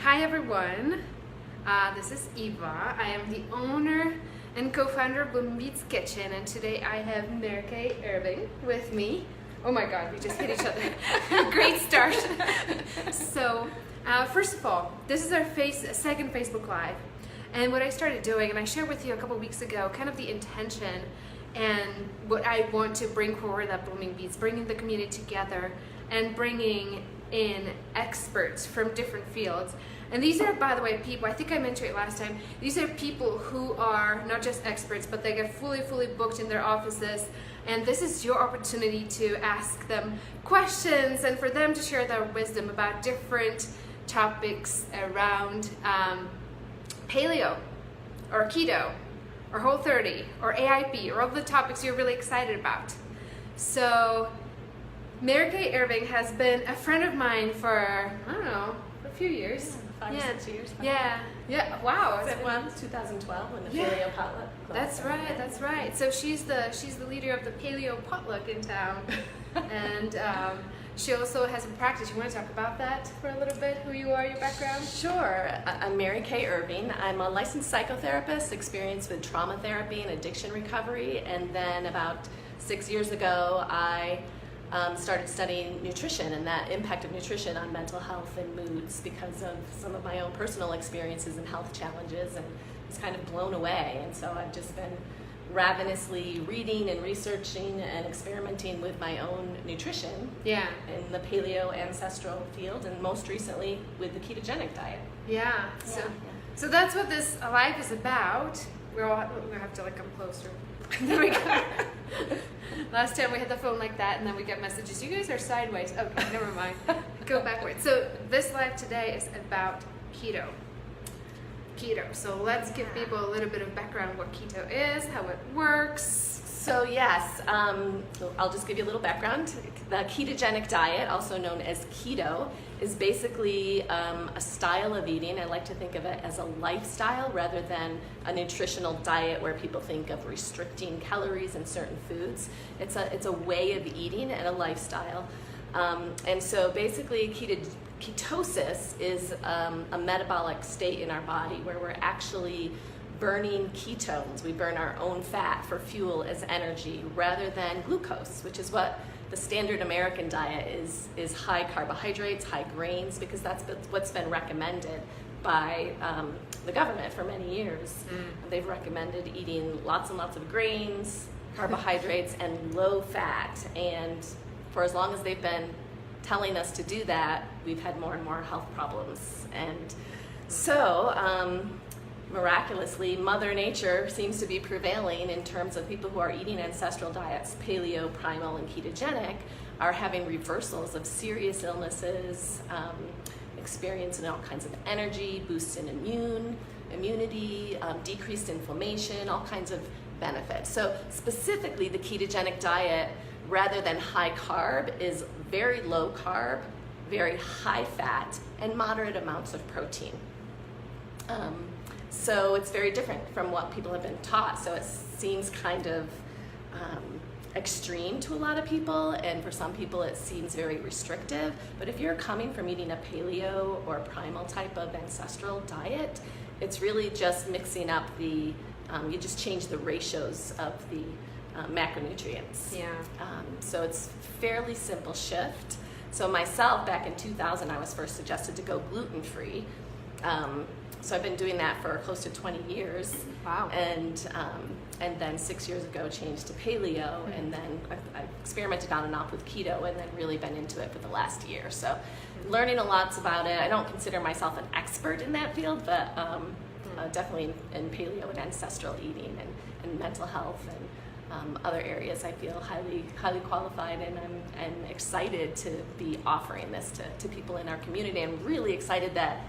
Hi everyone, this is Eva. I am the owner and co-founder of Blooming Beats Kitchen, and today I have Mary Irving with me. Oh my god, we just hit each other. Great start. So, first of all, this is our second Facebook Live, and what I started doing, and I shared with you a couple weeks ago, kind of the intention and what I want to bring forward at Blooming Beats, bringing the community together and bringing in experts from different fields. And these are, by the way, people, I think I mentioned it last time, these are people who are not just experts, but they get fully booked in their offices, and this is your opportunity to ask them questions and for them to share their wisdom about different topics around paleo or keto or Whole30 or AIP or all the topics you're really excited about. So Mary Irving has been a friend of mine for, I don't know, a few years. 5 or 6 years. Yeah, wow. It was 2012 when the Paleo Potluck. That's right. So she's the leader of the Paleo Potluck in town. And she also has a practice. You want to talk about that for a little bit? Who you are, your background? Sure. I'm Mary Kay Irving. I'm a licensed psychotherapist, experienced with trauma therapy and addiction recovery. And then about 6 years ago, I started studying nutrition and that impact of nutrition on mental health and moods because of some of my own personal experiences and health challenges, and was kind of blown away. And so I've just been ravenously reading and researching and experimenting with my own nutrition in the paleo ancestral field, and most recently with the ketogenic diet. So that's what this life is about. We're gonna have to come closer. There we go. Last time we had the phone like that, and then we get messages. You guys are sideways. Okay, never mind. Go backwards. So this live today is about keto. So let's give people a little bit of background what keto is, how it works. So yes, I'll just give you a little background. The ketogenic diet, also known as keto, is basically a style of eating. I like to think of it as a lifestyle rather than a nutritional diet where people think of restricting calories in certain foods. It's a way of eating and a lifestyle. And so basically ketosis is a metabolic state in our body where we're actually burning ketones. We burn our own fat for fuel as energy rather than glucose, which is what the standard American diet is high carbohydrates, high grains, because that's what's been recommended by the government for many years. They've recommended eating lots and lots of grains, carbohydrates, and low fat. And for as long as they've been telling us to do that, we've had more and more health problems. And so, miraculously, Mother Nature seems to be prevailing in terms of people who are eating ancestral diets, paleo, primal, and ketogenic, are having reversals of serious illnesses, experiencing all kinds of energy, boosts in immunity, decreased inflammation, all kinds of benefits. So specifically, the ketogenic diet, rather than high carb, is very low carb, very high fat, and moderate amounts of protein. So it's very different from what people have been taught. So it seems kind of extreme to a lot of people, and for some people it seems very restrictive. But if you're coming from eating a paleo or primal type of ancestral diet, it's really just mixing up you just change the ratios of the macronutrients. So it's fairly simple shift. So myself, back in 2000, I was first suggested to go gluten-free. So I've been doing that for close to 20 years. Wow. And then 6 years ago changed to paleo, and then I experimented on and off with keto, and then really been into it for the last year. So learning a lot about it. I don't consider myself an expert in that field, but definitely in paleo and ancestral eating and mental health and other areas I feel highly qualified, and I'm excited to be offering this to people in our community. I'm really excited that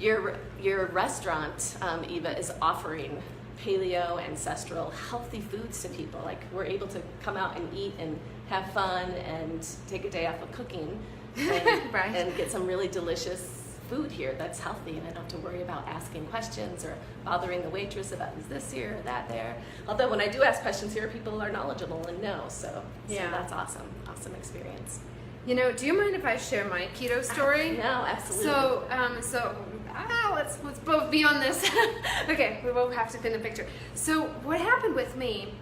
your restaurant, Eva, is offering paleo, ancestral, healthy foods to people. Like, we're able to come out and eat and have fun and take a day off of cooking and, Right. and get some really delicious food here that's healthy, and I don't have to worry about asking questions or bothering the waitress about is this here or that there. Although when I do ask questions here, people are knowledgeable and know, so that's awesome experience. You know, do you mind if I share my keto story? No, absolutely. So let's both be on this. Okay, we both have to pin a picture. So what happened with me,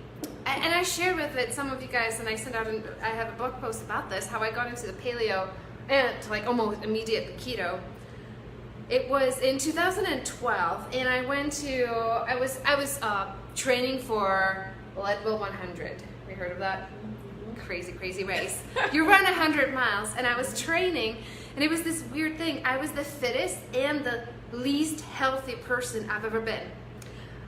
and I shared with it some of you guys, and I sent out, I have a blog post about this, how I got into the paleo and like almost immediately keto. It was in 2012, and I was training for Leadville 100. We heard of that? Crazy race. You run 100 miles, and I was training, and it was this weird thing. I was the fittest and the least healthy person I've ever been.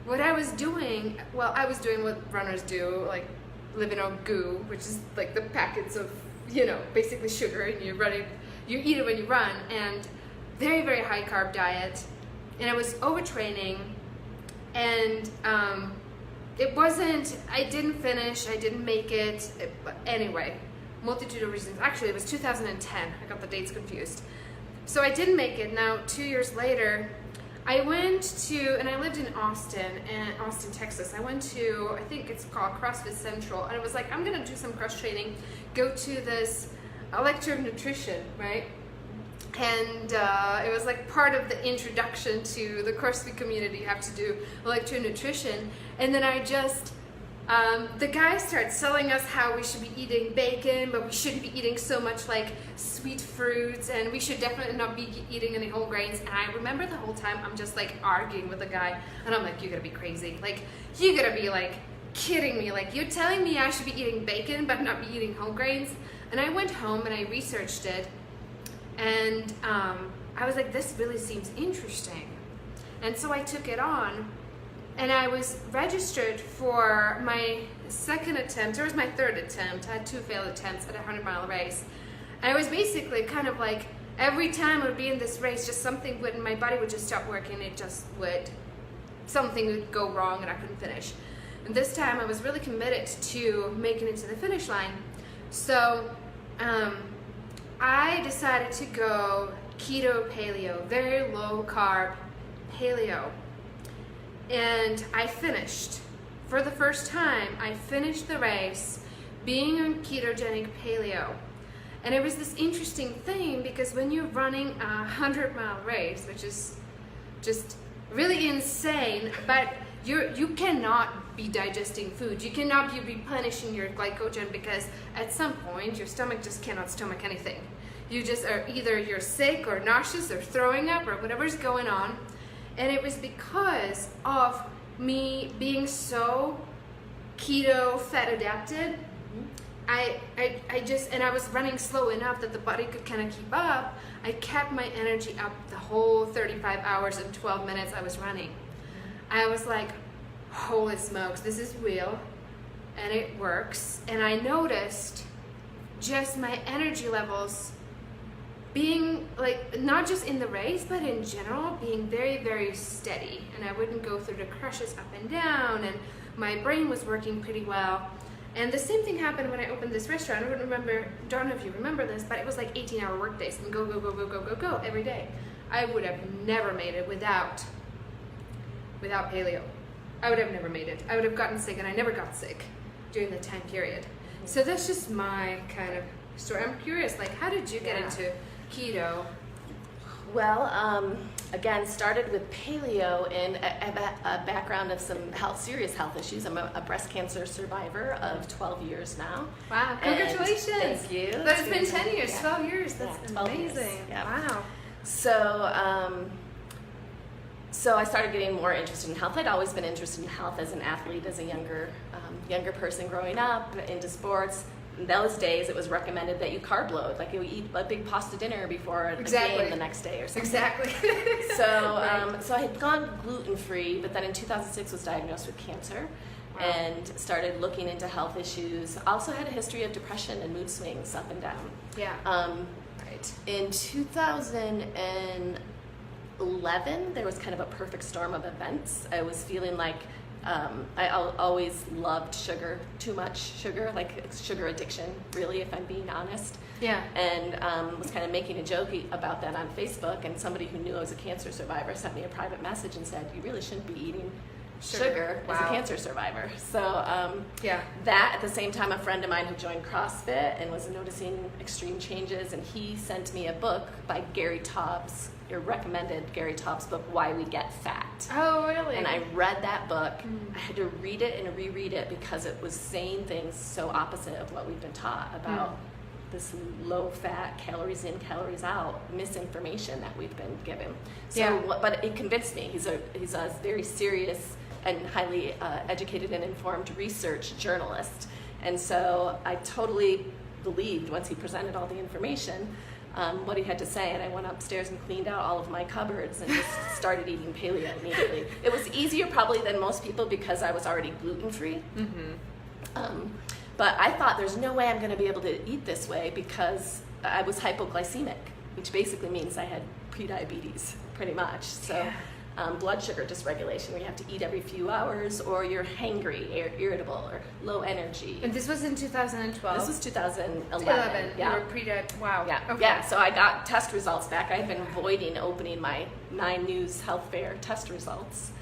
What I was doing, I was doing what runners do, like living on goo, which is like the packets of, basically sugar, and you eat it when you run, and very, very high carb diet. And I was overtraining, and I didn't finish, I didn't make it, but anyway, multitude of reasons. Actually, it was 2010, I got the dates confused. So I didn't make it. Now, 2 years later, I went to, and I lived in Austin, Texas. I went to, I think it's called CrossFit Central, and I was like, I'm gonna do some cross training, go to this lecture of nutrition, right? And it was like part of the introduction to the CrossFit community. You have to do lecture nutrition. And then the guy started selling us how we should be eating bacon, but we shouldn't be eating so much like sweet fruits, and we should definitely not be eating any whole grains. And I remember the whole time I'm just like arguing with the guy, and I'm like, you gotta be crazy. Like, you gotta be like kidding me. Like, you're telling me I should be eating bacon but not be eating whole grains? And I went home and I researched it. And I was like, this really seems interesting. And so I took it on, and I was registered for my second attempt. It was my third attempt. I had 2 failed attempts at a 100-mile race. And I was basically kind of like, every time I would be in this race, just my body would just stop working. Something would go wrong and I couldn't finish. And this time I was really committed to making it to the finish line. So, I decided to go keto paleo, very low carb paleo. And I finished. For the first time, I finished the race being on ketogenic paleo. And it was this interesting thing, because when you're running a 100-mile race, which is just really insane, but you cannot be digesting food. You cannot be replenishing your glycogen, because at some point your stomach just cannot stomach anything. You just are you're sick or nauseous or throwing up or whatever's going on. And it was because of me being so keto fat adapted. I was running slow enough that the body could kind of keep up. I kept my energy up the whole 35 hours and 12 minutes I was running. I was like, holy smokes, this is real, and it works. And I noticed just my energy levels being like, not just in the race, but in general, being very, very steady. And I wouldn't go through the crashes up and down, and my brain was working pretty well. And the same thing happened when I opened this restaurant. I don't know if you remember this, but it was like 18-hour work days and go every day. I would have never made it without paleo. I would have never made it. I would have gotten sick, and I never got sick during the time period. So that's just my kind of story. I'm curious, like, how did you get into keto? Well, again, started with paleo in a background of some serious health issues. I'm a breast cancer survivor of 12 years now. Wow, congratulations. Thank you. But it's been 10 years, 12 years. That's 12 amazing. Years. Yeah. Wow. So I started getting more interested in health. I'd always been interested in health as an athlete, as a younger person growing up, into sports. In those days, it was recommended that you carb load, like you eat a big pasta dinner before a game the next day or something. Exactly. So I had gone gluten-free, but then in 2006 was diagnosed with cancer. Wow. And started looking into health issues. Also had a history of depression and mood swings up and down. Yeah. Right. In 2011, there was kind of a perfect storm of events. I was feeling like I always loved sugar, too much sugar, like sugar addiction, really, if I'm being honest. Yeah. And was kind of making a joke about that on Facebook, and somebody who knew I was a cancer survivor sent me a private message and said, you really shouldn't be eating sugar as a cancer survivor. So that, at the same time, a friend of mine who joined CrossFit and was noticing extreme changes, and he sent me a book by Gary Taubes, or recommended Gary Taubes' book, Why We Get Fat. Oh, really? And I read that book. I had to read it and reread it because it was saying things so opposite of what we've been taught about this low-fat, calories in, calories out misinformation that we've been given. So, but it convinced me. He's a very serious and highly educated and informed research journalist. And so I totally believed, once he presented all the information, what he had to say, and I went upstairs and cleaned out all of my cupboards and just started eating paleo immediately. It was easier probably than most people because I was already gluten-free. But I thought there's no way I'm going to be able to eat this way because I was hypoglycemic, which basically means I had prediabetes, pretty much. So blood sugar dysregulation, where you have to eat every few hours, or you're hangry, or irritable, or low energy. And this was in 2012? This was 2011. Yeah. You were pre-diabetic. Wow. Yeah. Okay. Yeah. So I got test results back. I had been avoiding opening my 9 News Health Fair test results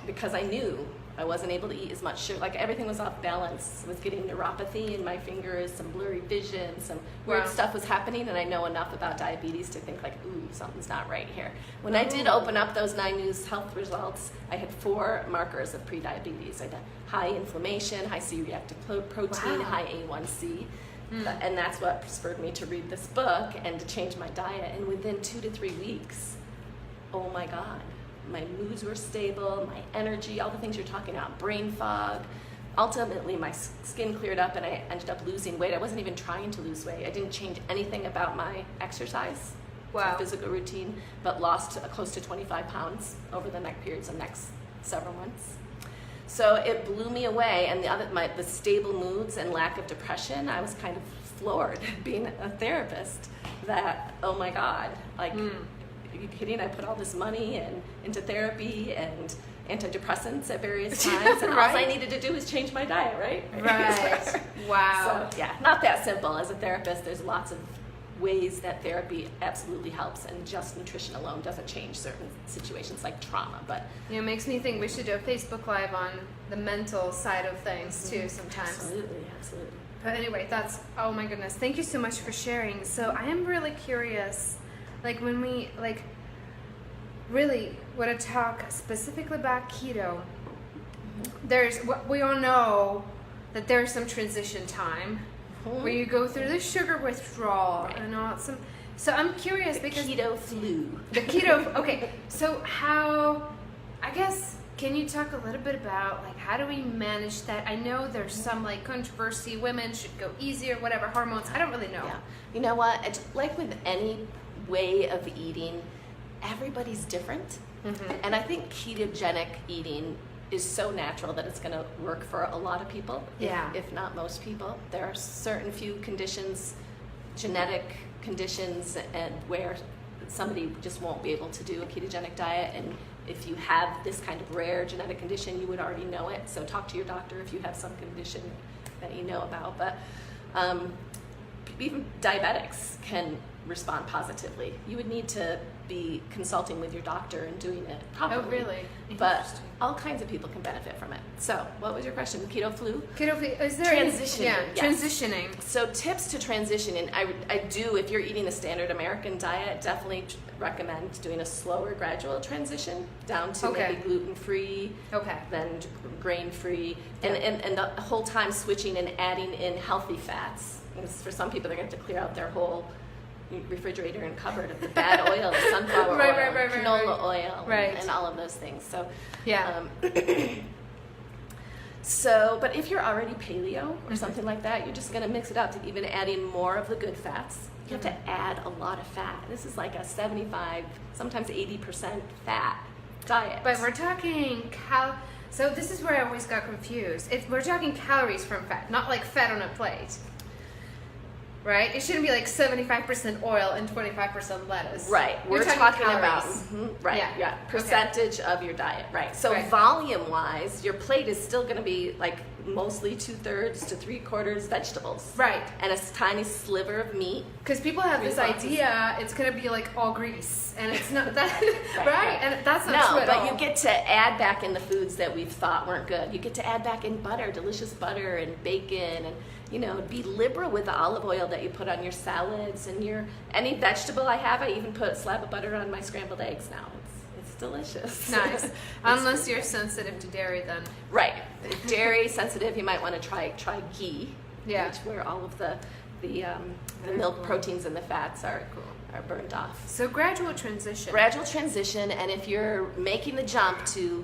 because I knew I wasn't able to eat as much sugar. Like, everything was off balance. I was getting neuropathy in my fingers, some blurry vision, some weird stuff was happening, and I know enough about diabetes to think like, ooh, something's not right here. When I did open up those 9 News Health results, I had 4 markers of prediabetes. I had high inflammation, high C-reactive protein, high A1C. And that's what spurred me to read this book and to change my diet. And within 2 to 3 weeks, oh my God, my moods were stable, my energy, all the things you're talking about, brain fog. Ultimately, my skin cleared up and I ended up losing weight. I wasn't even trying to lose weight. I didn't change anything about my exercise, my physical routine, but lost close to 25 pounds over the next several months. So it blew me away, and the stable moods and lack of depression, I was kind of floored being a therapist that, oh my God, like, are you kidding? I put all this money into therapy and antidepressants at various times, and all I needed to do was change my diet, right? Right. Wow. So, not that simple. As a therapist, there's lots of ways that therapy absolutely helps, and just nutrition alone doesn't change certain situations like trauma. But it makes me think we should do a Facebook Live on the mental side of things too sometimes. Absolutely. But anyway, oh my goodness. Thank you so much for sharing. So I am really curious, like, when we really want to talk specifically about keto, we all know that there's some transition time where you go through the sugar withdrawal and all some. So I'm curious because keto flu. The keto. Okay, so can you talk a little bit about, like, how do we manage that? I know there's some, like, controversy. Women should go easier, whatever, hormones. I don't really know. Yeah. You know what? It's like with any way of eating, everybody's different. And I think ketogenic eating is so natural that it's going to work for a lot of people, if not most people. There are certain few conditions, genetic conditions, and where somebody just won't be able to do a ketogenic diet. And if you have this kind of rare genetic condition, you would already know it. So talk to your doctor if you have some condition that you know about. But even diabetics can respond positively. You would need to be consulting with your doctor and doing it properly. Oh, really? But all kinds of people can benefit from it. So, what was your question? Keto flu? Keto flu. Is there transitioning? Yes. Transitioning. So, tips to transitioning. I do, if you're eating the standard American diet, definitely recommend doing a slower, gradual transition down to maybe gluten-free, then grain-free, and the whole time switching and adding in healthy fats. And for some people, they're going to have to clear out their whole refrigerator and cupboard of the bad oil, the sunflower oil, canola oil, and all of those things. So, but if you're already paleo or something like that, you're just going to mix it up to even adding more of the good fats. You have to add a lot of fat. This is like a 75, sometimes 80% fat diet. But we're talking so this is where I always got confused. We're talking calories from fat, not like fat on a plate. right? It shouldn't be like 75% oil and 25% lettuce. Right. You're We're talking calories. about right. Yeah. Yeah. Percentage of your diet. Right. So Right. volume wise, your plate is still going to be like mostly 2/3 to 3/4 vegetables. Right. And a tiny sliver of meat. Because people have this ounces. idea it's going to be like all grease, and it's not that, right? And that's not true No, at but all. you get to add back in the foods that we've thought weren't good. You get to add back in butter, delicious butter and bacon, and be liberal with the olive oil that you put on your salads and any vegetable I have. I even put a slab of butter on my scrambled eggs now. It's delicious. Nice. Unless you're sensitive to dairy, then. Right. If dairy sensitive, you might want to try ghee. Yeah. Where all of the milk proteins and the fats are burned off. So gradual transition. Gradual transition, and if you're making the jump to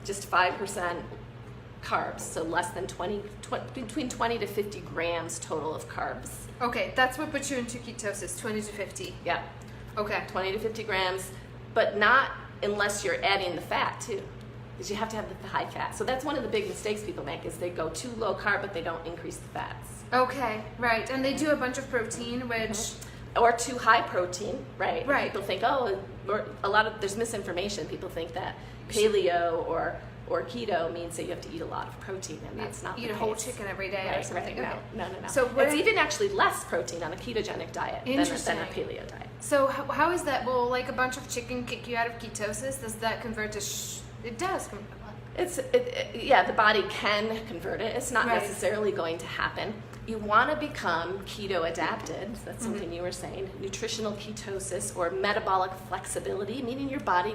just 5% carbs, so less than between 20 to 50 grams total of carbs. Okay, that's what puts you into ketosis, 20 to 50. Yeah, Okay. 20 to 50 grams, but not unless you're adding the fat too, because you have to have the high fat. So that's one of the big mistakes people make, is they go too low carb, but they don't increase the fats. Okay, right. And they do a bunch of protein, which... Or too high protein, right? Right. People think, there's misinformation. People think that paleo or keto means that you have to eat a lot of protein, and that's not the case. Eat a whole chicken every day or something. Right. Okay. No. So it's even actually less protein on a ketogenic diet than a paleo diet. So how is that? Will like a bunch of chicken kick you out of ketosis? Does that convert to It does. The body can convert it. It's not Right. necessarily going to happen. You want to become keto adapted. That's something you were saying. Nutritional ketosis or metabolic flexibility, meaning your body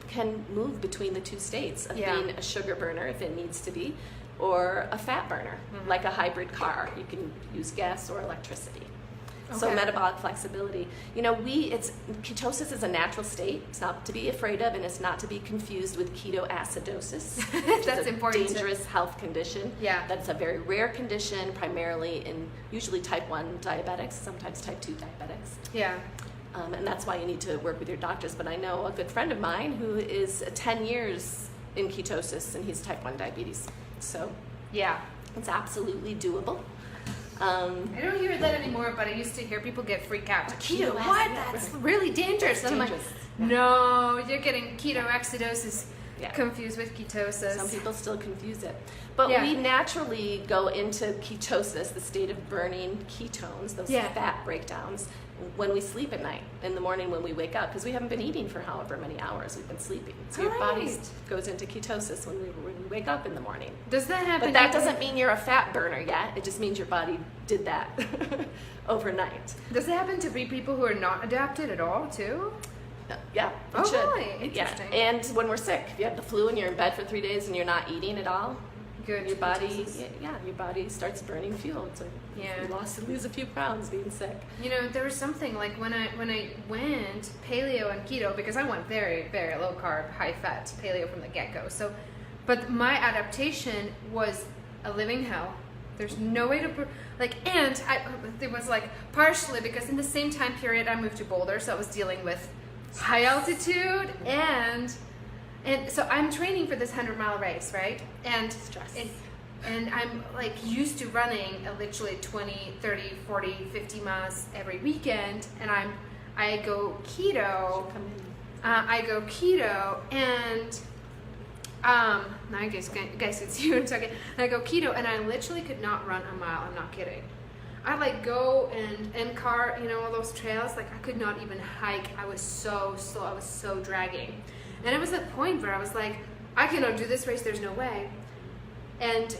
can move between the two states of being a sugar burner if it needs to be, or a fat burner, like a hybrid car. You can use gas or electricity. Okay. So metabolic flexibility. Ketosis is a natural state. It's not to be afraid of, and it's not to be confused with ketoacidosis. That's important. Dangerous health condition. Yeah. That's a very rare condition, primarily in usually type 1 diabetics, sometimes type 2 diabetics. Yeah. And that's why you need to work with your doctors. But I know a good friend of mine who is 10 years in ketosis, and he's type 1 diabetes. So Yeah. it's absolutely doable. I don't hear that anymore, but I used to hear people get freaked out. Keto, Keto, what? yeah, That's right. really dangerous. And I'm like, Dangerous. no, you're getting ketoacidosis Yeah. confused with ketosis. Some people still confuse it. But Yeah. we naturally go into ketosis, the state of burning ketones, those fat breakdowns, when we sleep at night, in the morning when we wake up, because we haven't been eating for however many hours we've been sleeping. So your body Right. goes into ketosis when we wake up in the morning. Does that happen? But that doesn't mean you're a fat burner yet. It just means your body did that overnight. Does it happen to be people who are not adapted at all, too? Yeah, it Oh, should. really? Yeah. Interesting. And when we're sick, if you have the flu and you're in bed for 3 days and you're not eating at all, Good. your body, your body starts burning fuel. It's like Yeah. you lose a few pounds being sick. You know, there was something like when I went paleo and keto, because I went very, very low carb, high fat paleo from the get-go. So, but my adaptation was a living hell. There's no way to it was like partially because in the same time period I moved to Boulder, so I was dealing with high altitude and so I'm training for this 100-mile race, right? And Stress. And I'm like used to running literally 20, 30, 40, 50 miles every weekend, and I go keto. And now I guess it's you in a second. And I go keto, and I literally could not run a mile. I'm not kidding. I like go and car, all those trails. Like I could not even hike. I was so slow. I was so dragging. And it was a point where I was like, I cannot do this race. There's no way. And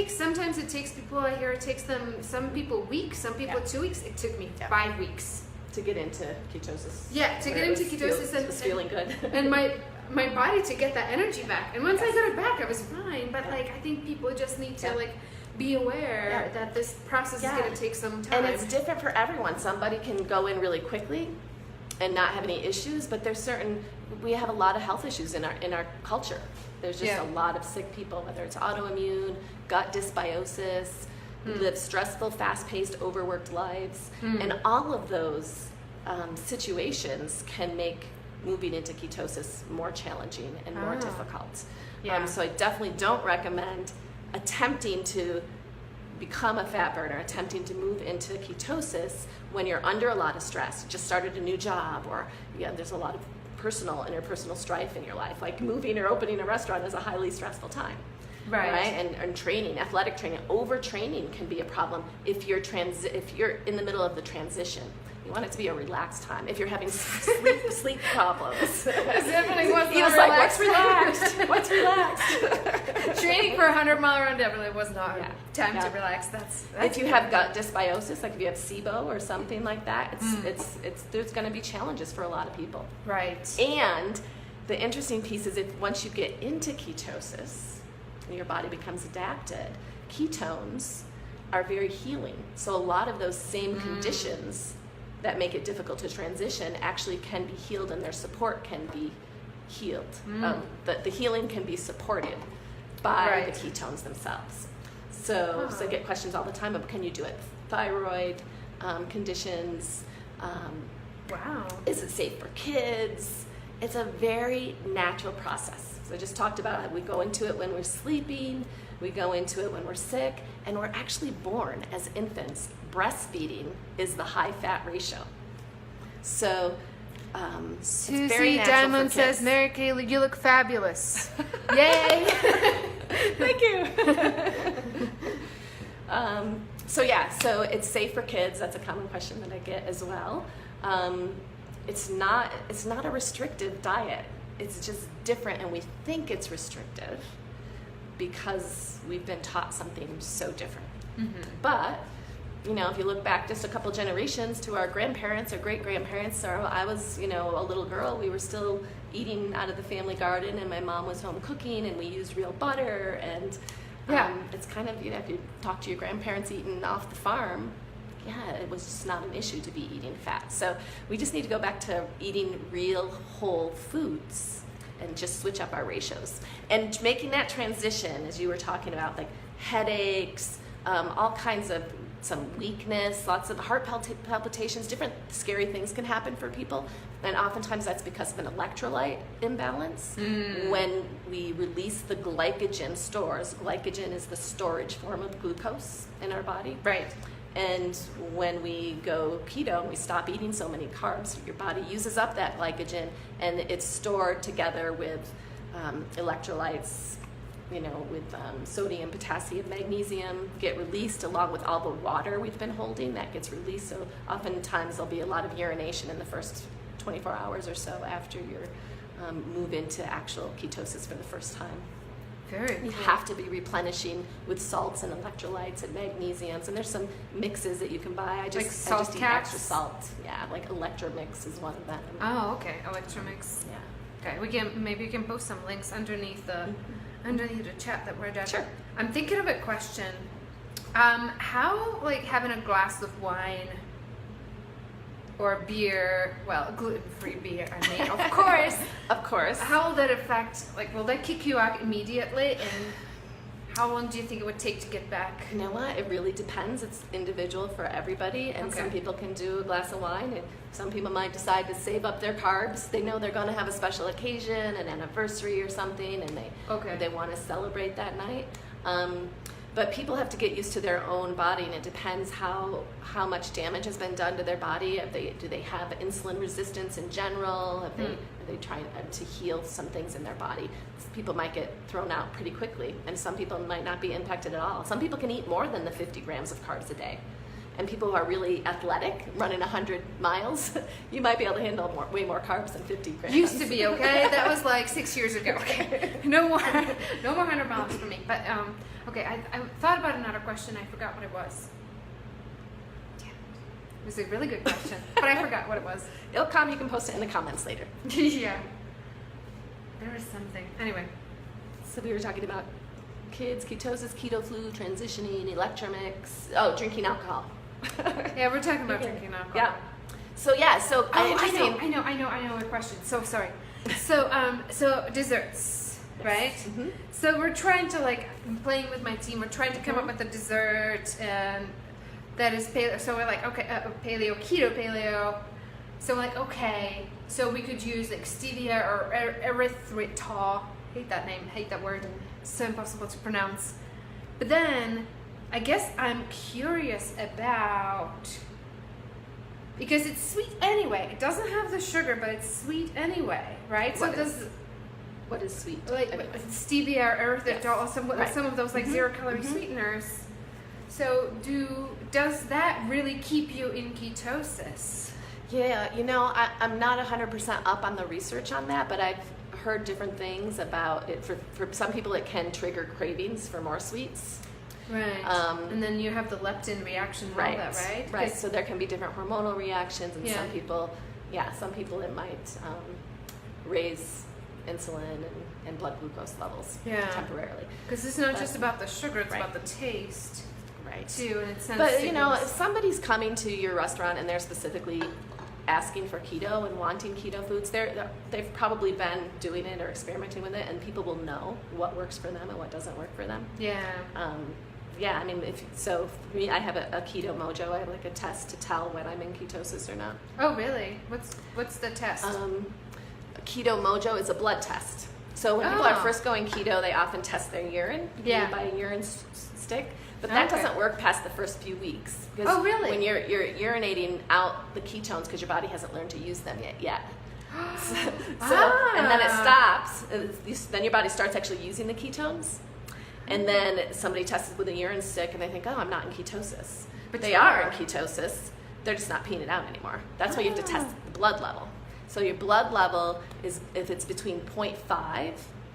sometimes it takes people, I hear it takes them, some people weeks, some people 2 weeks. It took me 5 weeks. To get into ketosis. Yeah, to get into ketosis and was feeling good. And my body to get that energy back. And once I got it back, I was fine. But I think people just need to be aware that this process is going to take some time. And it's different for everyone. Somebody can go in really quickly and not have any issues, but we have a lot of health issues in our culture. There's just a lot of sick people, whether it's autoimmune, gut dysbiosis, live stressful, fast-paced, overworked lives, and all of those situations can make moving into ketosis more challenging and more difficult. So I definitely don't recommend attempting to become a fat burner, attempting to move into ketosis when you're under a lot of stress, just started a new job, or there's a lot of interpersonal strife in your life. Like moving or opening a restaurant is a highly stressful time. Right. And training, athletic training, overtraining can be a problem if you're in the middle of the transition. You want it to be a relaxed time. If you're having sleep problems, definitely was he was like, "What's relaxed? What's relaxed?" Training for a 100-mile run definitely was not time to relax. That's if you have gut dysbiosis, like if you have SIBO or something like that, it's there's going to be challenges for a lot of people. Right. And the interesting piece is if once you get into ketosis, and your body becomes adapted, ketones are very healing. So a lot of those same conditions that make it difficult to transition actually can be healed, and their support can be healed. The healing can be supported by the ketones themselves. So I get questions all the time of, can you do it? Thyroid conditions. Wow. Is it safe for kids? It's a very natural process. So I just talked about it. We go into it when we're sleeping, we go into it when we're sick, and we're actually born as infants. Breastfeeding is the high fat ratio. So it's very Susie natural Diamond for kids. says, Mary Kay, you look fabulous. Yay! Thank you. So it's safe for kids. That's a common question that I get as well. It's not a restrictive diet. It's just different, and we think it's restrictive because we've been taught something so different. But if you look back just a couple generations to our grandparents or great-grandparents, or I was, a little girl, we were still eating out of the family garden, and my mom was home cooking, and we used real butter, and it's kind of, if you talk to your grandparents eating off the farm, it was just not an issue to be eating fat. So we just need to go back to eating real whole foods and just switch up our ratios. And making that transition, as you were talking about, like headaches, all kinds of some weakness, lots of heart palpitations, different scary things can happen for people. And oftentimes that's because of an electrolyte imbalance. When we release the glycogen stores, glycogen is the storage form of glucose in our body. Right. And when we go keto and we stop eating so many carbs, your body uses up that glycogen, and it's stored together with electrolytes, with sodium, potassium, magnesium, get released along with all the water we've been holding. That gets released. So oftentimes there'll be a lot of urination in the first 24 hours or so after you move into actual ketosis for the first time. Very You cool. have to be replenishing with salts and electrolytes and magnesiums, and there's some mixes that you can buy. I just salt eat caps? extra salt. Yeah, like Electromix is one of them. Oh, okay. Electromix. Yeah. Okay, maybe you can post some links underneath the chat that we're at. Sure. I'm thinking of a question. How having a glass of wine or beer, well, gluten-free beer, I mean, of course. Of course. How will that affect, will that kick you out immediately? And how long do you think it would take to get back? You know what? It really depends. It's individual for everybody, and some people can do a glass of wine, and some people might decide to save up their carbs. They know they're going to have a special occasion, an anniversary or something, and they want to celebrate that night. But people have to get used to their own body, and it depends how much damage has been done to their body. Do they have insulin resistance in general? Are they trying to heal some things in their body? People might get thrown out pretty quickly, and some people might not be impacted at all. Some people can eat more than the 50 grams of carbs a day. And people who are really athletic, running 100 miles, you might be able to handle way more carbs than 50 grams. Used to be, okay? That was 6 years ago. Okay. No more 100 miles for me. But okay, I thought about another question. I forgot what it was. Damn. It was a really good question, but I forgot what it was. It'll come. You can post it in the comments later. Yeah. There was something. Anyway. So we were talking about kids, ketosis, keto flu, transitioning, Electromix, drinking alcohol. Yeah, we're talking about drinking alcohol. Yeah. So I know a question. So sorry. So desserts, right? Mm-hmm. So we're trying to playing with my team. We're trying to come up with a dessert, and that is paleo. So we're paleo, keto paleo. So okay. So we could use stevia or erythritol. Hate that name. Hate that word. It's so impossible to pronounce. But then I guess I'm curious about, because it's sweet anyway. It doesn't have the sugar, but it's sweet anyway, right? What is sweet? Like anyway? stevia or erythritol, Right. some of those like 0-calorie sweeteners. So does that really keep you in ketosis? Yeah, I'm not 100% up on the research on that, but I've heard different things about it. For some people, it can trigger cravings for more sweets. Right. And then you have the leptin reaction and all that, right? Right. So there can be different hormonal reactions, and Yeah. some people it might raise insulin and blood glucose levels temporarily. Because it's not just about the sugar; it's Right. about the taste, Right. too. And it sends But signals. if somebody's coming to your restaurant and they're specifically asking for keto and wanting keto foods, they've probably been doing it or experimenting with it, and people will know what works for them and what doesn't work for them. Yeah. Yeah, I mean, for me, I have a keto mojo. I have like a test to tell when I'm in ketosis or not. Oh, really? What's the test? Keto mojo is a blood test. So when people are first going keto, they often test their urine. You can buy a urine stick. But that doesn't work past the first few weeks. Oh, really? When you're urinating out the ketones because your body hasn't learned to use them yet. And then it stops. Then your body starts actually using the ketones. And then somebody tests with a urine stick and they think, oh, I'm not in ketosis. But they are in ketosis. They're just not peeing it out anymore. That's why you have to test the blood level. So your blood level is, if it's between 0.5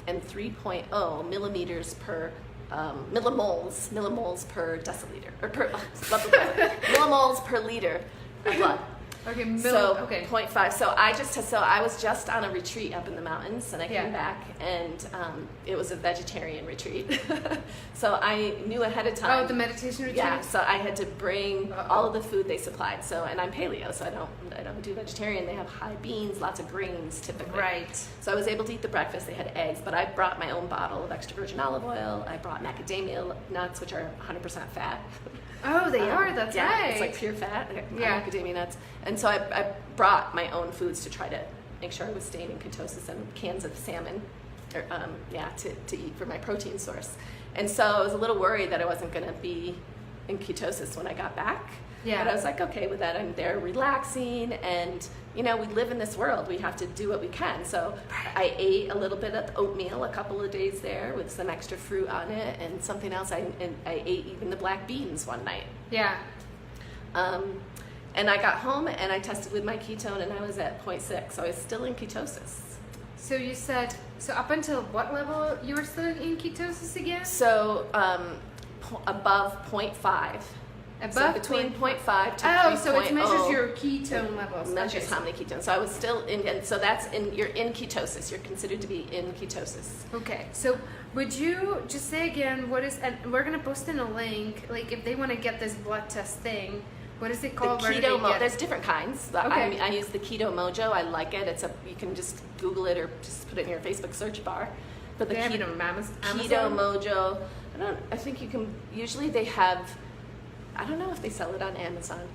and 3.0 millimeters per millimoles per deciliter, or millimoles per liter of blood. Okay, 0.5. So I was just on a retreat up in the mountains, and I came back, and it was a vegetarian retreat. So I knew ahead of time. Oh, the meditation retreat. Yeah. So I had to bring all of the food they supplied. So, and I'm paleo, so I don't do vegetarian. They have high beans, lots of grains typically. Right. So I was able to eat the breakfast. They had eggs, but I brought my own bottle of extra virgin olive oil. I brought macadamia nuts, which are 100% fat. Oh, they are. That's right. It's like pure fat. Macadamia nuts. And so I brought my own foods to try to make sure I was staying in ketosis, and cans of salmon, or to eat for my protein source. And so I was a little worried that I wasn't going to be in ketosis when I got back. Yeah. But I was like, okay with that. I'm there relaxing, and we live in this world. We have to do what we can. So I ate a little bit of oatmeal a couple of days there with some extra fruit on it and something else. I ate even the black beans one night. Yeah. And I got home and I tested with my ketone, and I was at 0.6. So I was still in ketosis. So you said, up until what level you were still in ketosis again? So above 0.5. So between 0.5 to 3.0. Oh, so it measures your ketone levels. Measures how many ketones. So I was still in, and so you're in ketosis. You're considered to be in ketosis. Okay, so would you just say again what is, and we're going to post in a link, like if they want to get this blood test thing, what is it called? The keto there's different kinds. Okay. I use the Keto Mojo. I like it. You can just Google it or just put it in your Facebook search bar. But the Keto Mojo, I think you can, usually they have, I don't know if they sell it on Amazon.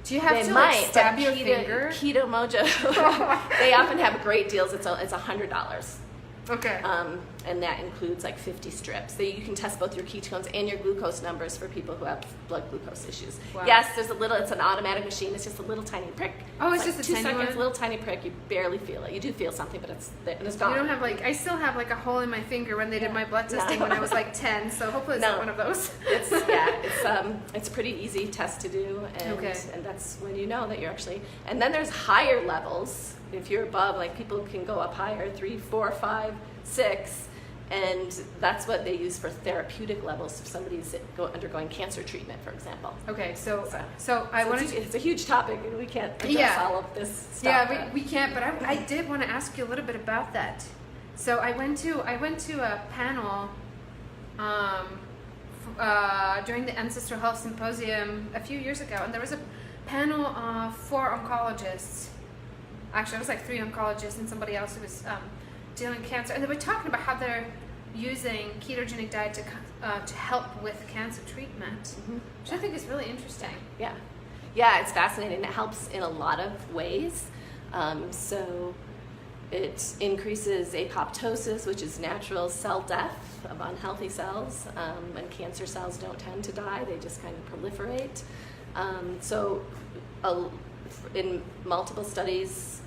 Do you have to stab your finger? Keto Mojo, they often have great deals. It's $100. Okay. And that includes like 50 strips. So you can test both your ketones and your glucose numbers for people who have blood glucose issues. Wow. Yes, it's an automatic machine. It's just a little tiny prick. Oh, it's like just a 2 tiny seconds, one? little tiny prick. You barely feel it. You do feel something, but it's gone. You don't have I still have a hole in my finger when they did my blood testing when I was 10, so hopefully it's not one of those. It's a pretty easy test to do, and that's when you know that you're actually, and then there's higher levels. If you're above, people can go up higher, 3, 4, 5, 6, and that's what they use for therapeutic levels if somebody's undergoing cancer treatment, for example. Okay, so I wanted to... It's a huge topic, and we can't address all of this stuff. Yeah, we can't, but I did want to ask you a little bit about that. So I went to a panel during the Ancestral Health Symposium a few years ago, and there was a panel of 4 oncologists. Actually, it was 3 oncologists and somebody else who was dealing with cancer, and they were talking about how they're using ketogenic diet to help with cancer treatment, which I think is really interesting. Yeah, it's fascinating. It helps in a lot of ways. So It increases apoptosis, which is natural cell death of unhealthy cells. And cancer cells don't tend to die, they just kind of proliferate. In multiple studies,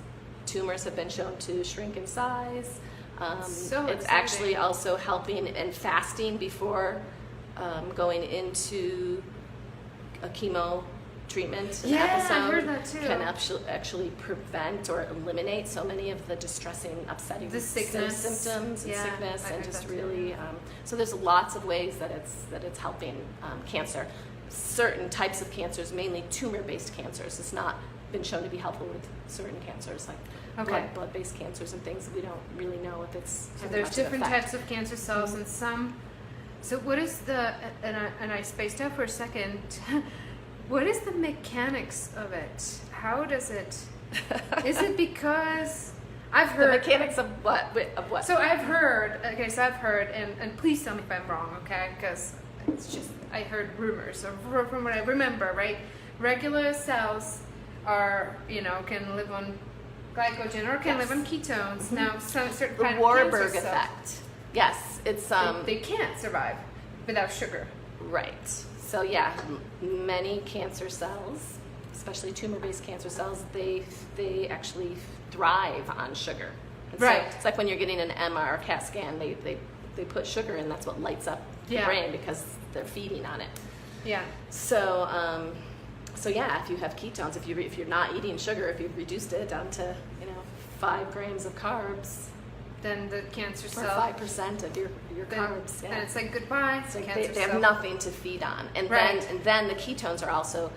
tumors have been shown to shrink in size. It's actually also helping, and fasting before going into a chemo treatment episode I heard that too. can actually prevent or eliminate so many of the distressing, upsetting symptoms and sickness, and just really. So there's lots of ways that it's helping cancer. Certain types of cancers, mainly tumor-based cancers, it's not been shown to be helpful with certain cancers like blood-based cancers and things. We don't really know if it's. So there's different types of cancer cells, and some. So what is the? And I spaced out for a second. What is the mechanics of it? How does it? Is it because I've heard the mechanics of what? So I've heard. Okay, so I've heard, and please tell me if I'm wrong, okay? Because it's just I heard rumors. So from what I remember, right? Regular cells are can live on glycogen or can live on ketones. Mm-hmm. Now, some certain kind of Warburg cancer effect. cells, Yes, it's they can't survive without sugar. Right. So yeah, many cancer cells, especially tumor-based cancer cells, they actually thrive on sugar. And right. So it's like when you're getting an MR or CAT scan, they put sugar in. That's what lights up the brain because they're feeding on it. Yeah. So yeah, if you have ketones, if you're not eating sugar, if you've reduced it down to 5 grams of carbs, then the cancer or cell 5% of your carbs. Then it's like goodbye. It's like cancer they have nothing to feed on, and then the ketones are also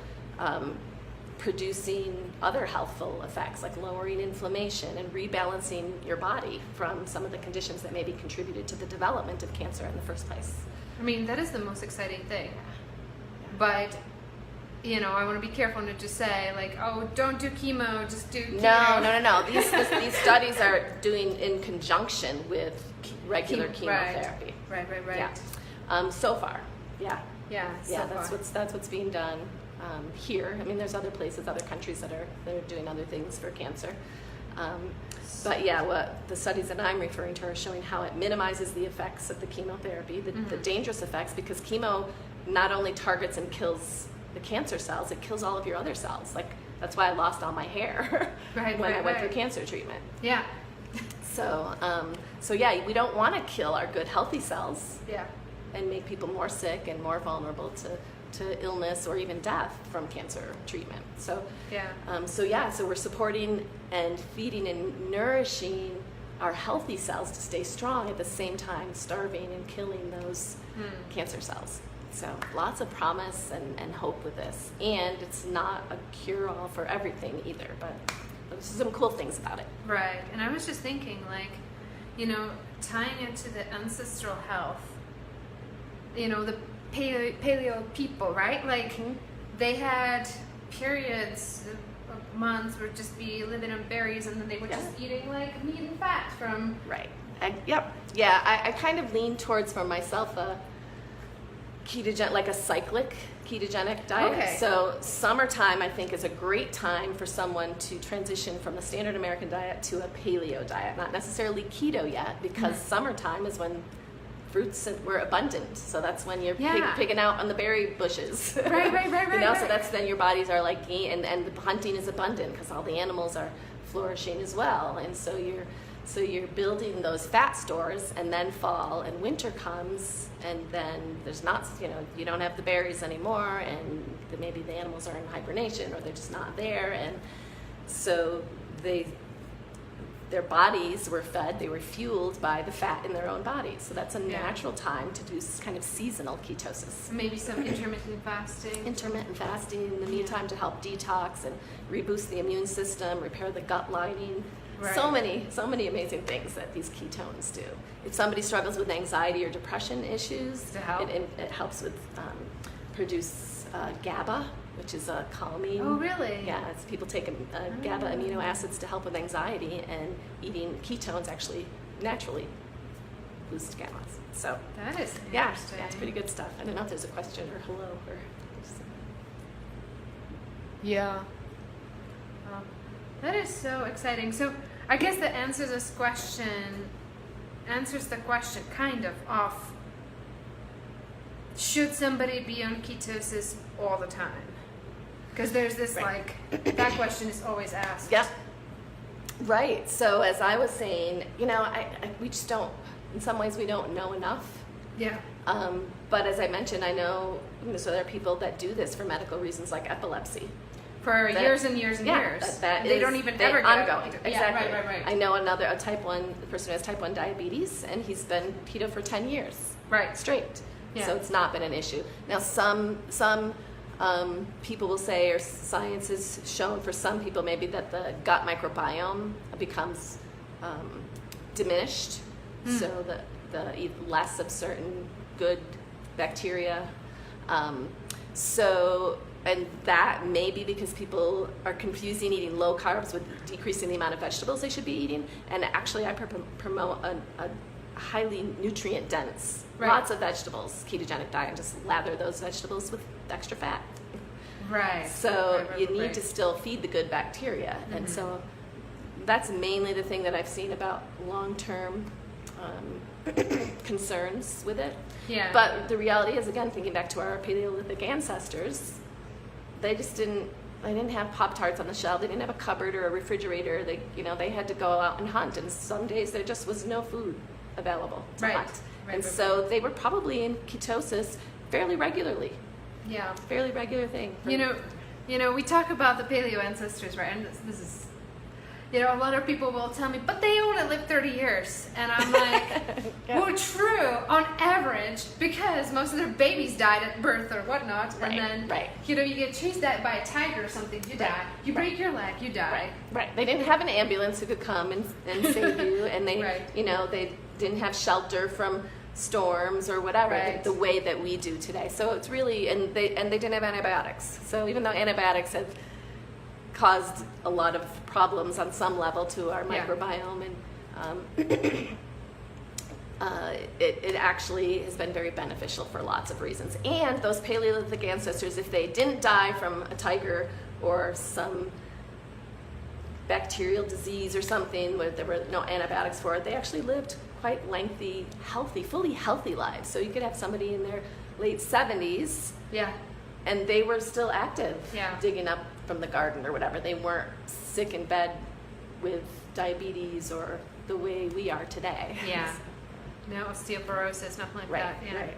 producing other healthful effects like lowering inflammation and rebalancing your body from some of the conditions that maybe contributed to the development of cancer in the first place. I mean, that is the most exciting thing. But I want to be careful not to say like, oh, don't do chemo, just do keto. No. These studies are doing in conjunction with regular chemotherapy. Right. Yeah. So far, yeah. So that's what's being done here. I mean, there's other places, other countries that are doing other things for cancer. But yeah, what the studies that I'm referring to are showing how it minimizes the effects of the chemotherapy, the dangerous effects, because chemo not only targets and kills the cancer cells, it kills all of your other cells. Like that's why I lost all my hair when I went through cancer treatment. Yeah. So yeah, we don't want to kill our good healthy cells. Yeah. And make people more sick and more vulnerable to illness or even death from cancer treatment. So so we're supporting and feeding and nourishing our healthy cells to stay strong at the same time starving and killing those cancer cells. So lots of promise and hope with this. And it's not a cure-all for everything either, but there's some cool things about it. Right. And I was just thinking, like, tying it to the ancestral health, the paleo people, right? Like, they had periods of months where just be living on berries, and then they were just eating, like, meat and fat from... Right. I kind of lean towards, for myself, a cyclic ketogenic diet. Okay. So summertime, I think, is a great time for someone to transition from a standard American diet to a paleo diet. Not necessarily keto yet, because summertime is when fruits were abundant. So that's when you're picking out on the berry bushes. Right. So that's then your bodies are like, and the hunting is abundant because all the animals are flourishing as well. And so you're building those fat stores, and then fall and winter comes, and then there's not, you don't have the berries anymore, and maybe the animals are in hibernation or they're just not there, and so their bodies were fed, they were fueled by the fat in their own bodies. So that's a natural time to do kind of seasonal ketosis. Maybe some intermittent fasting. The meantime to help detox and reboost the immune system, repair the gut lining. Right. So many amazing things that these ketones do. If somebody struggles with anxiety or depression issues, it helps with produce GABA, which is a calming. Oh, really? Yeah, people take GABA amino acids to help with anxiety, and eating ketones actually naturally boosts GABA. So that is interesting. Yeah, it's pretty good stuff. I don't know if there's a question or hello or. Yeah. That is so exciting. So I guess that answers the question kind of should somebody be on ketosis all the time? Because there's this Right. that question is always asked. Yeah. Right. So as I was saying, we just don't, in some ways we don't know enough. Yeah. But as I mentioned, I know, so there are people that do this for medical reasons like epilepsy. For years and years and years. They don't even ever get ongoing. keto. Exactly. Yeah, right. I know a person who has type 1 diabetes, and he's been keto for 10 years. Right. Straight. Yeah. So it's not been an issue. Now some people will say, or science has shown for some people maybe that the gut microbiome becomes diminished, so the less of certain good bacteria. And that may be because people are confusing eating low carbs with decreasing the amount of vegetables they should be eating. And actually, I promote a highly nutrient dense, lots of vegetables, ketogenic diet, and just lather those vegetables with extra fat. Right. So you need to still feed the good bacteria. Mm-hmm. And so that's mainly the thing that I've seen about long-term concerns with it. Yeah. But the reality is, again, thinking back to our Paleolithic ancestors, they didn't have Pop-Tarts on the shelf. They didn't have a cupboard or a refrigerator. They had to go out and hunt. And some days there just was no food available to hunt. And so they were probably in ketosis fairly regularly. Yeah. Fairly regular thing. We talk about the paleo ancestors, right? And this is, a lot of people will tell me, but they only live 30 years. And I'm like, Yeah. Well, true, on average, because most of their babies died at birth or whatnot. Right, And then, right. You get chased out by a tiger or something, you die. You break your leg, you die. Right. They didn't have an ambulance who could come and save you. And they, Right. They didn't have shelter from storms or whatever the way that we do today. So it's really, and they didn't have antibiotics. So even though antibiotics have caused a lot of problems on some level to our microbiome, and it actually has been very beneficial for lots of reasons. And those Paleolithic ancestors, if they didn't die from a tiger or some bacterial disease or something where there were no antibiotics for it, they actually lived quite lengthy, fully healthy lives. So you could have somebody in their late 70s, and they were still active, digging up from the garden or whatever. They weren't sick in bed with diabetes or the way we are today. Yeah. No osteoporosis, nothing like that. Yeah. Right.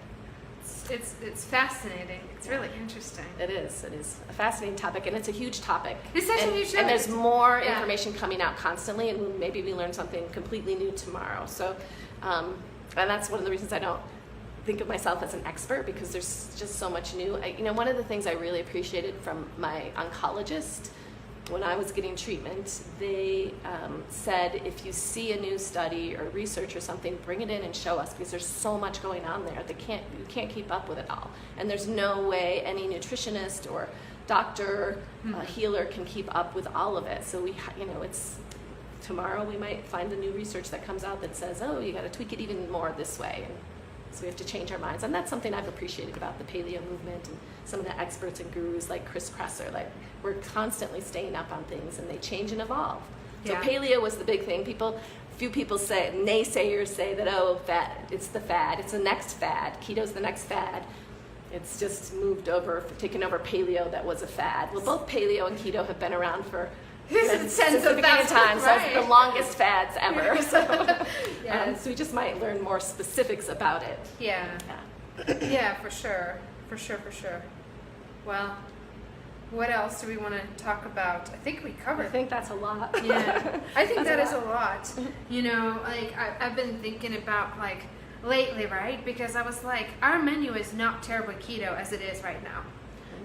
It's fascinating. It's really interesting. It is a fascinating topic, and it's a huge topic. It's such a huge topic. And there's more information coming out constantly, and maybe we learn something completely new tomorrow. So, and that's one of the reasons I don't think of myself as an expert, because there's just so much new. One of the things I really appreciated from my oncologist when I was getting treatment, they said, if you see a new study or research or something, bring it in and show us, because there's so much going on there. You can't keep up with it all. And there's no way any nutritionist or doctor, healer can keep up with all of it. So it's tomorrow we might find the new research that comes out that says, oh, you got to tweak it even more this way. And so we have to change our minds. And that's something I've appreciated about the paleo movement and some of the experts and gurus like Chris Kresser. Like, we're constantly staying up on things, and they change and evolve. So paleo was the big thing. Few people say, naysayers say that, it's the fad. It's the next fad. Keto's the next fad. It's just taken over paleo that was a fad. Well, both paleo and keto have been around for tens of thousands of times. So it's the longest fads ever. So we just might learn more specifics about it. Yeah, for sure. Well, what else do we want to talk about? I think we covered. I think that's a lot. Yeah, I think that is a lot. I've been thinking about lately, right? Because I was like, our menu is not terribly keto as it is right now,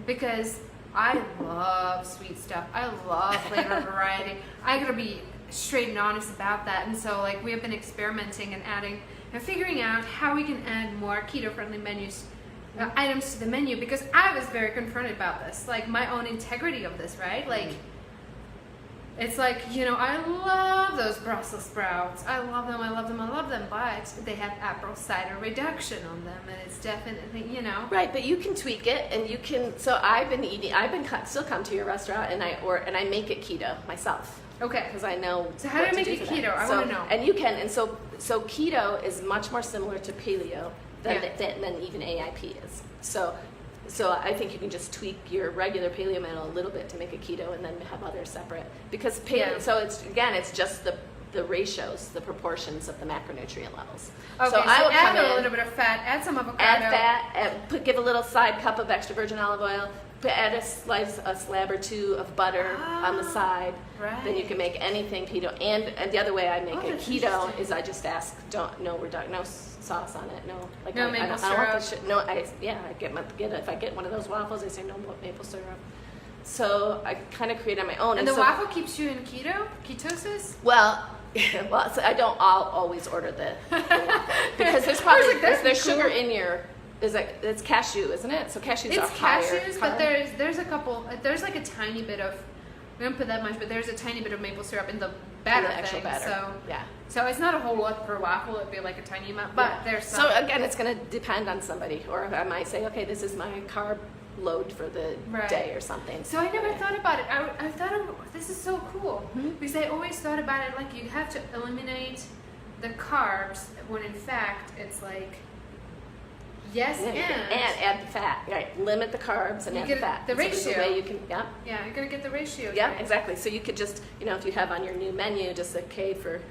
because I love sweet stuff. I love flavor variety. I gotta be straight and honest about that. And so we have been experimenting and adding and figuring out how we can add more keto-friendly items to the menu, because I was very confronted about this, my own integrity of this, right? it's like, I love those Brussels sprouts. I love them, I love them, I love them, but they have apple cider reduction on them, and it's definitely, Right, but you can tweak it, and you can. So still come to your restaurant, and I make it keto myself. Okay. Because I know. So how do I make it keto? I want to know. And you can, and so keto is much more similar to paleo than even AIP is. So I think you can just tweak your regular paleo meal a little bit to make it keto, and then have others separate. Because paleo, so it's just the ratios, the proportions of the macronutrient levels. Okay, so I will add a little bit of fat, add some avocado. Add fat, give a little side cup of extra virgin olive oil. Add a slab or two of butter on the side. Right. Then you can make anything keto. And the other way I make it keto is I just ask no sauce on it. No, like no maple syrup. If I get one of those waffles, I say no maple syrup. So I kind of create on my own. And the waffle keeps you in ketosis? Well, so I don't always order the because there's sugar in your. It's cashew, isn't it? So cashews are higher. It's cashews, but there's a couple. There's like a tiny bit of. We don't put that much, but there's a tiny bit of maple syrup in the batter actual thing. batter. So yeah. So it's not a whole lot per waffle. It'd be like a tiny amount, but there's some. So again, it's going to depend on somebody, or I might say, okay, this is my carb load for the day or something. So I never thought about it. I thought this is so cool because I always thought about it like you have to eliminate the carbs when in fact it's like. Yes, and add the fat. Right, limit the carbs and add the fat. The ratio. The way you can, Yeah, you're gonna get the ratio. Yeah, exactly. So you could just, if you have on your new menu just a K for,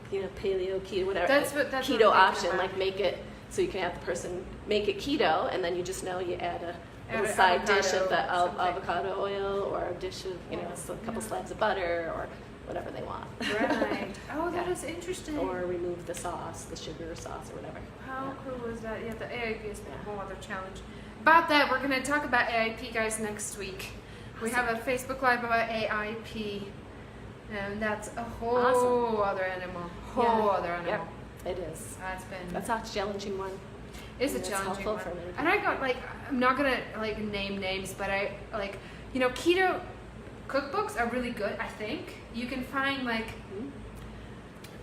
paleo, keto, whatever. That's keto option. Like make it so you can have the person make it keto, and then you just know you add a little side dish of the avocado oil, or a dish of a couple slabs of butter, or whatever they want. Right. Oh, that is interesting. Or remove the sauce, the sugar sauce, or whatever. How cool is that? Yeah, the AIP is a whole other challenge. About that, we're going to talk about AIP, guys, next week. We have a Facebook Live about AIP, and that's a whole other animal. Other animal. Yep, it is. That's a challenging one. It's a challenging one. For and I got, I'm not going to, name names, but keto cookbooks are really good, I think. You can find,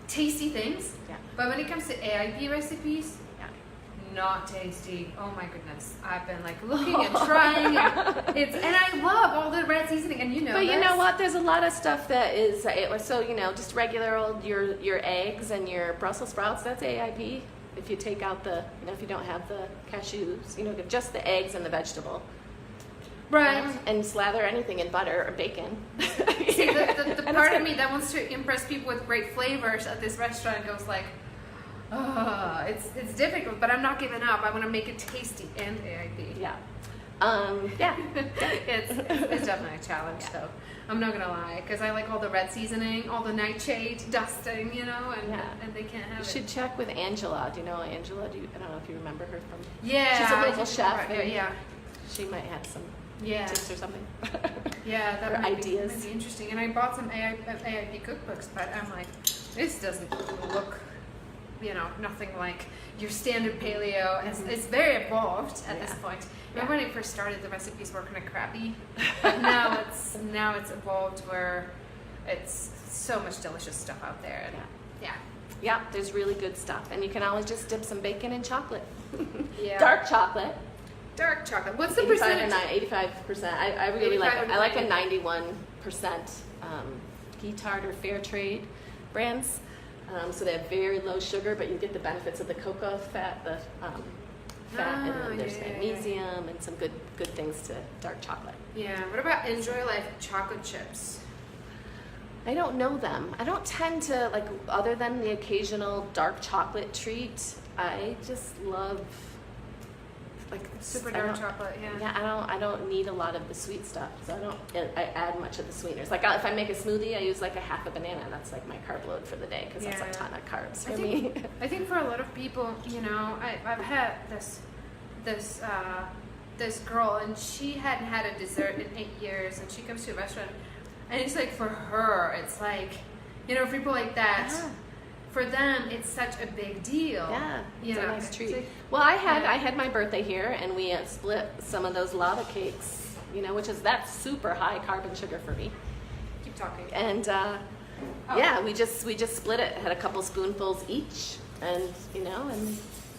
tasty things. Yeah. But when it comes to AIP recipes, not tasty. Oh my goodness. I've been looking and trying and I love all the red seasoning and But you know what? There's a lot of stuff that is just regular old your eggs and your Brussels sprouts, that's AIP. If you take out if you don't have the cashews, just the eggs and the vegetable. Right. And slather anything in butter or bacon. See, the part of me that wants to impress people with great flavors at this restaurant goes it's difficult, but I'm not giving up. I want to make it tasty and AIP. Yeah. It's definitely a challenge, though. I'm not gonna lie, because I like all the red seasoning, all the nightshade dusting, and they can't have it. You should check with Angela. Do you know Angela? I don't know if you remember her from. Yeah. She's a local chef. Right, yeah. She might have some tips or something. Yeah, that might ideas. Be interesting. And I bought some AIP cookbooks, but I'm like, this doesn't look, nothing like your standard paleo. It's very evolved at this point. Remember when I first started, the recipes were kind of crappy, but now it's evolved where it's so much delicious stuff out there. And yeah, there's really good stuff, and you can always just dip some bacon in chocolate. Yeah. Dark chocolate. Dark chocolate. What's the percentage? 85%. I really like it. I like a 91% Guitard or Fair Trade brands. So they have very low sugar, but you get the benefits of the cocoa fat, the fat, and then there's magnesium and some good things to dark chocolate. Yeah. What about Enjoy Life chocolate chips? I don't know them. I don't tend to other than the occasional dark chocolate treat. I just love super dark chocolate. Yeah, I don't need a lot of the sweet stuff, so I add much of the sweeteners. If I make a smoothie, I use a half a banana. That's my carb load for the day, because that's a ton of carbs for me. I think for a lot of people, I've had this girl, and she hadn't had a dessert in 8 years, and she comes to a restaurant, and it's for her, it's for people like that. For them, it's such a big deal. Yeah, it's a nice treat. Well, I had my birthday here, and we split some of those lava cakes, that's super high carb and sugar for me. keep talking. And yeah, we just split it. Had a couple spoonfuls each, and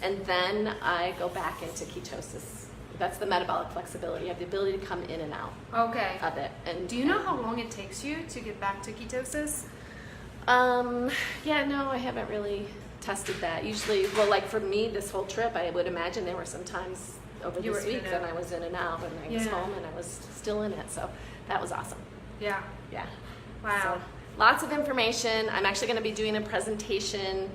and then I go back into ketosis. That's the metabolic flexibility. You have the ability to come in and out Okay. of it. And Do you know how long it takes you to get back to ketosis? Yeah, no, I haven't really tested that. Usually, well, like for me, this whole trip, I would imagine there were some times over You this were in week and that out. I was in and out, and I was Yeah. home and I was still in it. So that was awesome. Yeah. Yeah. Wow. So, lots of information. I'm actually going to be doing a presentation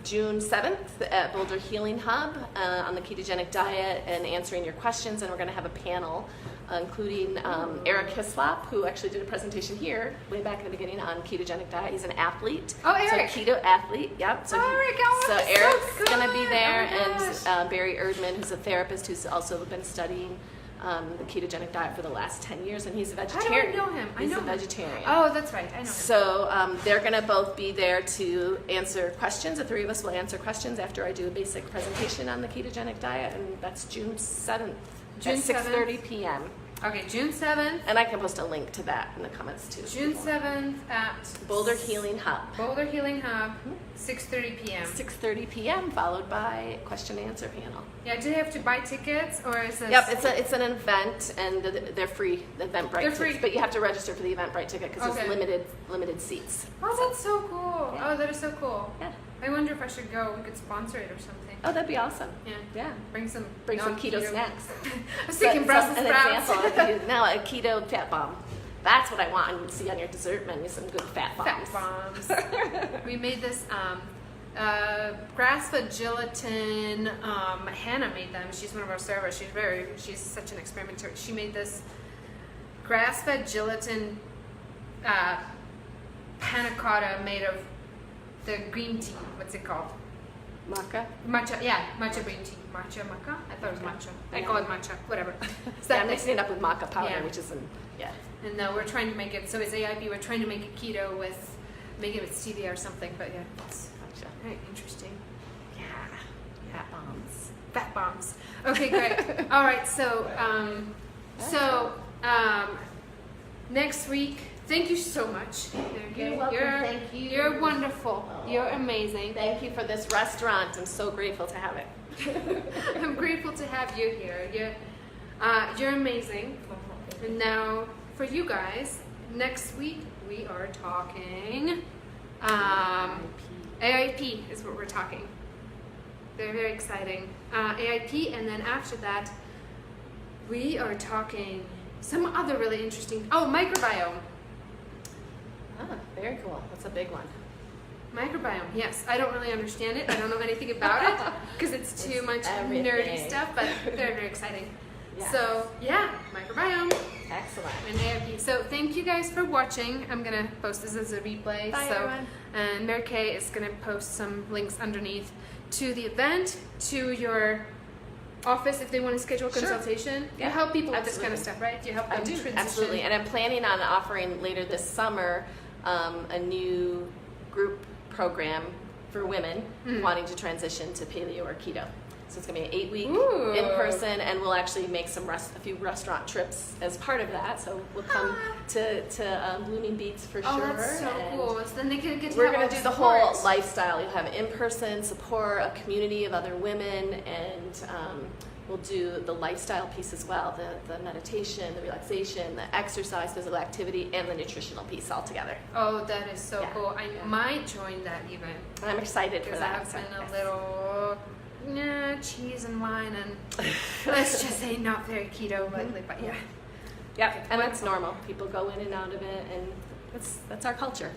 June 7th at Boulder Healing Hub on the ketogenic diet and answering your questions. And we're going to have a panel, including Eric Hislop, who actually did a presentation here way back in the beginning on ketogenic diet. He's an athlete. Oh, Eric. So keto athlete. Yep. So, Eric, oh, so that's so Eric's good. going to be there, Oh my gosh. and Barry Erdman, who's a therapist who's also been studying the ketogenic diet for the last 10 years, and he's a How do I vegetarian. know him? I He's know a him. vegetarian. Oh, that's right. I know him. So they're going to both be there to answer questions. The three of us will answer questions after I do a basic presentation on the ketogenic diet, and that's June 7th June at 6:30 p.m. Okay, June 7th. And I can post a link to that in the comments too. June 7th at Boulder Healing Hub. Boulder Healing Hub, 6:30 p.m. 6:30 p.m. followed by question and answer panel. Yeah, do you have to buy tickets or is this? Yep, it's an event, and they're free. The Eventbrite They're tickets, free. but you have to register for the Eventbrite ticket because Okay. there's limited seats. Oh, that's so cool. Yeah. Oh, that is so cool. Yeah. I wonder if I should go. We could sponsor it or something. Oh, that'd be awesome. Yeah. Yeah. Bring some Keto snacks. I was thinking Brussels An sprouts. example, if you, no, a keto fat bomb. That's what I want and see on your dessert menu, some good fat bombs. Fat bombs. We made this grass-fed gelatin. Hannah made them. She's one of our servers. She's such an experimenter. She made this grass-fed gelatin panna cotta made of the green tea. What's it called? Maca? Matcha. Yeah, matcha green tea. Matcha maca? I thought it was matcha. I Yeah. call it matcha. Whatever. Yeah, I'm mixing it up with maca powder, Yeah. which isn't, yeah. And we're trying to make it, so it's AIP, we're trying to make it keto with, make it with stevia or something, but yeah, it's Gotcha. very interesting. Yeah. Fat bombs. Fat bombs. Okay, great. All right, next week, thank you so much. You're welcome. Thank you. You're wonderful. Oh. You're amazing. Thank you for this restaurant. I'm so grateful to have it. I'm grateful to have you here. You're amazing. And now, for you guys, next week we are talking AIP is what we're talking. Very, very exciting. AIP, and then after that, we are talking some other really interesting. Oh, microbiome. Ah, very cool. That's a big one. Microbiome, yes. I don't really understand it. I don't know anything about it because it's too much nerdy everything. stuff, but very, very exciting. Yes. So, yeah, microbiome Excellent. and AIP. So, thank you guys for watching. I'm going to post this as a replay. Bye, everyone. And Mary Kay is going to post some links underneath to the event, to your office if they want to schedule a Sure. consultation. Yeah, You help people with this kind of absolutely. stuff, right? You help them I do, transition. absolutely. And I'm planning on offering later this summer a new group program for women wanting to transition to paleo or keto. So it's going to be an 8-week Ooh. in person, and we'll actually make a few restaurant trips as part of that. So we'll come to Blooming Beats for Oh, sure. that's so and cool. So then they can get to we're have all going to do the support. whole lifestyle. You'll have in-person support, a community of other women, and we'll do the lifestyle piece as well, the meditation, the relaxation, the exercise, physical activity, and the nutritional piece all together. Oh, that is so Yeah. cool. I Yeah. might join that even. I'm excited for Because that. I've been a Yes. little cheese and wine and let's just say not very keto lately, but yeah. Yep, and that's normal. People go in and out of it, and that's our culture.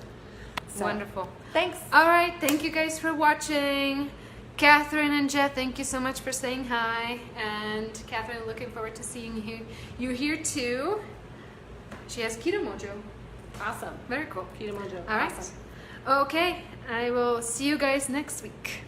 So, Wonderful. Thanks. All right, thank you guys for watching. Catherine and Jet, thank you so much for saying hi. And Catherine, looking forward to seeing you here too. She has Keto Mojo. Awesome. Very cool. Keto Mojo. All right. Awesome. Okay, I will see you guys next week.